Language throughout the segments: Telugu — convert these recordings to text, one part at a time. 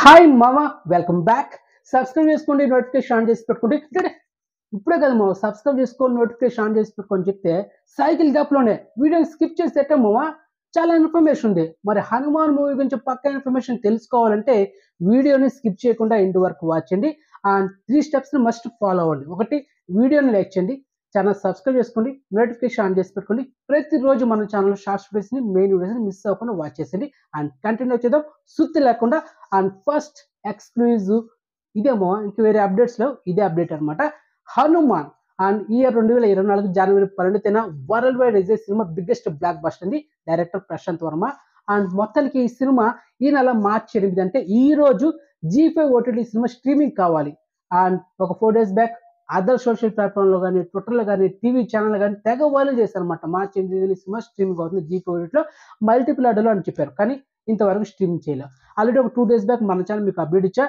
హాయ్ మామ, వెల్కమ్ బ్యాక్. సబ్స్క్రైబ్ చేసుకోండి, నోటిఫికేషన్ ఆన్ చేసి పెట్టుకోండి. ఇప్పుడే కదా మామ సబ్స్క్రైబ్ చేసుకోండి, నోటిఫికేషన్ ఆన్ చేసి పెట్టుకొని చెప్తే సైకిల్ గ్యాప్లోనే వీడియోని స్కిప్ చేసి పెట్టే మామ చాలా ఇన్ఫర్మేషన్ ఉంది. మరి హనుమాన్ మూవీ గురించి పక్కా ఇన్ఫర్మేషన్ తెలుసుకోవాలంటే వీడియోని స్కిప్ చేయకుండా ఎండ్ వరకు వాచ్ చేయండి. అండ్ 3 స్టెప్స్ని మస్ట్ ఫాలో అవ్వండి. ఒకటి, వీడియోని లైక్ చేయండి, ఛానల్ సబ్స్క్రైబ్ చేసుకోండి, నోటిఫికేషన్ ఆన్ చేసి పెట్టుకోండి. ప్రతిరోజు మన ఛానల్లో షార్ట్స్ వీడియోస్ని, మెయిన్ వీడియోస్ని మిస్ అవ్వకుండా వాచ్ చేసేయండి. అండ్ కంటిన్యూ చేద్దాం సుత్తి లేకుండా. అండ్ ఫస్ట్ ఎక్స్క్లూజివ్ ఇదేమో, ఇంక వేరే అప్డేట్స్ లో ఇదే అప్డేట్ అనమాట. హనుమాన్ అండ్ ఇయర్ 2024 జనవరి 12న వరల్డ్ వైడ్ రిలీజ్ సినిమా బిగ్గెస్ట్ బ్లాక్ బస్టర్ ఉంది. డైరెక్టర్ ప్రశాంత్ వర్మ. అండ్ మొత్తానికి ఈ సినిమా ఈ నెల మార్చి 8 అంటే ఈ రోజు G5 OTT సినిమా స్ట్రీమింగ్ కావాలి. అండ్ ఒక 4 days back other social platform లో కానీ, ట్విట్టర్లో కానీ, టీవీ ఛానల్ కానీ తెగ వైరల్ చేశారు అనమాట. మార్చి 8 సినిమా స్ట్రీమింగ్ అవుతుంది G5 OTTలో మల్టిపుల్ అడ్డలో అని చెప్పారు, కానీ ఇంతవరకు స్ట్రీమింగ్ చేయలేదు. ఆల్రెడీ ఒక 2 days బ్యాక్ మన ఛానల్ మీకు అప్డేట్ ఇచ్చా.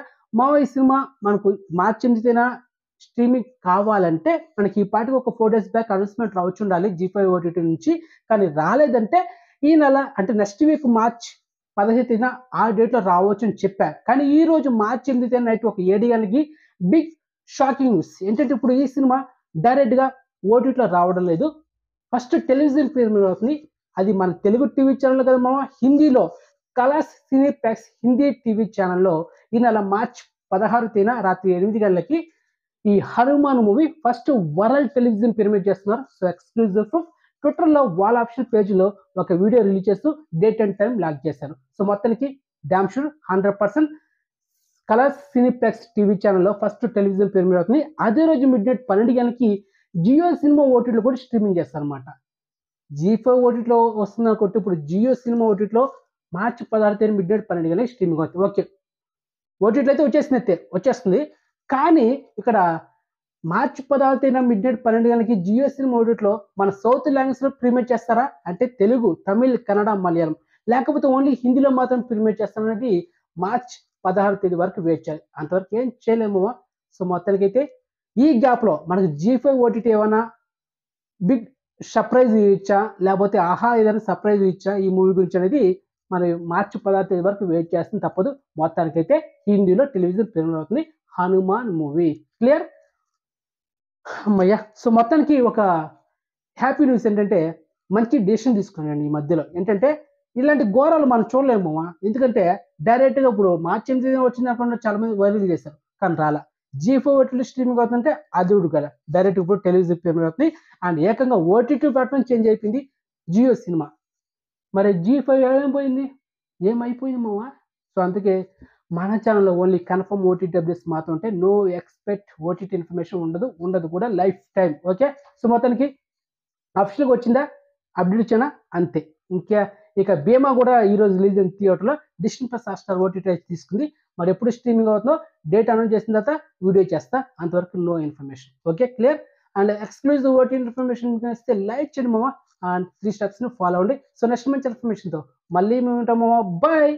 ఈ సినిమా మనకు మార్చి 8న స్ట్రీమింగ్ కావాలంటే మనకి ఈ పాటికి ఒక 4 days బ్యాక్ అనౌన్స్మెంట్ రావచ్చు ఉండాలి G5 OTT నుంచి. కానీ రాలేదంటే ఈ నెల అంటే నెక్స్ట్ వీక్ మార్చ్ 15న ఆ డేట్లో రావచ్చు అని చెప్పారు. కానీ ఈ రోజు మార్చి 8 నైట్ ఒక 7 గంటలకి బిగ్ షాకింగ్ న్యూస్ ఏంటంటే, ఇప్పుడు ఈ సినిమా డైరెక్ట్గా ఓటీటీలో రావడం లేదు. ఫస్ట్ టెలివిజన్ ప్రీమియర్ అవుతుంది. అది మన తెలుగు టీవీ ఛానల్ కదా మామ, హిందీలో కలర్స్ సినీప్లెక్స్ హిందీ టీవీ ఛానల్లో ఈ నెల మార్చ్ 16 రాత్రి 8 గంటలకి ఈ Hanuman movie first world television premier చేస్తున్నారు. సో ఎక్స్క్లూజివ్ ట్విట్టర్లో వాళ్ళ ఆఫీషియల్ పేజ్లో ఒక వీడియో రిలీజ్ చేస్తూ డేట్ అండ్ టైం లాక్ చేశారు. సో మొత్తానికి damn sure 100% Colors Cineplex TV ఛానల్లో ఫస్ట్ టెలివిజన్ ప్రీమియర్ అవుతుంది. అదే రోజు మిడ్నైట్ 12 గంటలకి జియో సినిమా ఓటీటీలో కూడా స్ట్రీమింగ్ చేస్తారు అనమాట. G5 ఓటీటీలో వస్తుంది అనుకుంటే ఇప్పుడు జియో సినిమా ఓటీటీలో మార్చి 16 మిడ్నైట్ 12 గంటలకి స్ట్రీమింగ్ అవుతుంది. ఓకే, ఓటీటీలో అయితే వచ్చేస్తుంది. కానీ ఇక్కడ మార్చి 16 మిడ్నైట్ 12 గంటలకి జియో సినిమా ఓటీటీలో మన సౌత్ లాంగ్వేజ్లో ప్రీమియర్ చేస్తారా అంటే తెలుగు, తమిళ్, కన్నడ, మలయాళం, లేకపోతే ఓన్లీ హిందీలో మాత్రం ప్రీమియర్ చేస్తారనేది మార్చ్ 16 వరకు వెయిట్ చేయాలి. అంతవరకు ఏం చేయలేము. సో మొత్తానికి అయితే ఈ గ్యాప్లో మనకు G5 ఓటీటీ ఏమైనా బిగ్ సర్ప్రైజ్ ఇచ్చా, లేకపోతే ఆహా ఏదైనా సర్ప్రైజ్ ఇచ్చా ఈ మూవీ గురించి అనేది మరి మార్చి 16 వరకు వెయిట్ చేస్తుంది, తప్పదు. మొత్తానికైతే హిందీలో టెలివిజన్ ప్రీమియర్ అవుతుంది హనుమాన్ మూవీ. క్లియర్ అమ్మయ్య. సో మొత్తానికి ఒక హ్యాపీ న్యూస్ ఏంటంటే, మంచి డెసిషన్ తీసుకున్నాను ఈ మధ్యలో. ఏంటంటే ఇలాంటి ఘోరాలు మనం చూడలేము. ఎందుకంటే డైరెక్ట్గా ఇప్పుడు మార్చి 8 వచ్చింది అనుకుంటే చాలా మంది వైరల్ చేశారు, కానీ రాలా. G5 ఓటీటీ స్ట్రీమింగ్ అవుతుందంటే అదుడు కదా, డైరెక్ట్ ఇప్పుడు టెలివిజన్ ప్రీమియర్ అవుతుంది. అండ్ ఏకంగా ఓటీటీ ప్లాట్ఫామ్ చేంజ్ అయిపోయింది జియో సినిమా. మరి G5 ఏమైపోయింది, ఏమైపోయింది మావా? సో అందుకే మన ఛానల్లో ఓన్లీ కన్ఫర్మ్ ఓటీటీ అప్డేట్స్ మాత్రం ఉంటాయి. నో ఎక్స్పెక్ట్ ఓటీటీ ఇన్ఫర్మేషన్ ఉండదు కూడా లైఫ్ టైం. ఓకే, సో మొత్తానికి అఫీషియల్గా వచ్చిందా, అప్డేట్ ఇచ్చానా, అంతే. ఇక భీమా కూడా ఈరోజు రిలీజ్ అయిన థియేటర్లో డిస్నీ+ హాట్‌స్టార్ ఓటీటీ తీసుకుంది. మరి ఎప్పుడు స్ట్రీమింగ్ అవుతుందో డేట్ అనౌన్స్ చేసిన తర్వాత వీడియో చేస్తా. అంతవరకు no information. Okay, clear. And exclusive OTT information ఇస్తే లైక్ చేయండి మామ. అండ్ 3 స్టెప్స్ని ఫాలో అవ్వండి. సో నెక్స్ట్ మంచి ఇన్ఫర్మేషన్తో మళ్ళీ మేము ఉంటాము. బాయ్.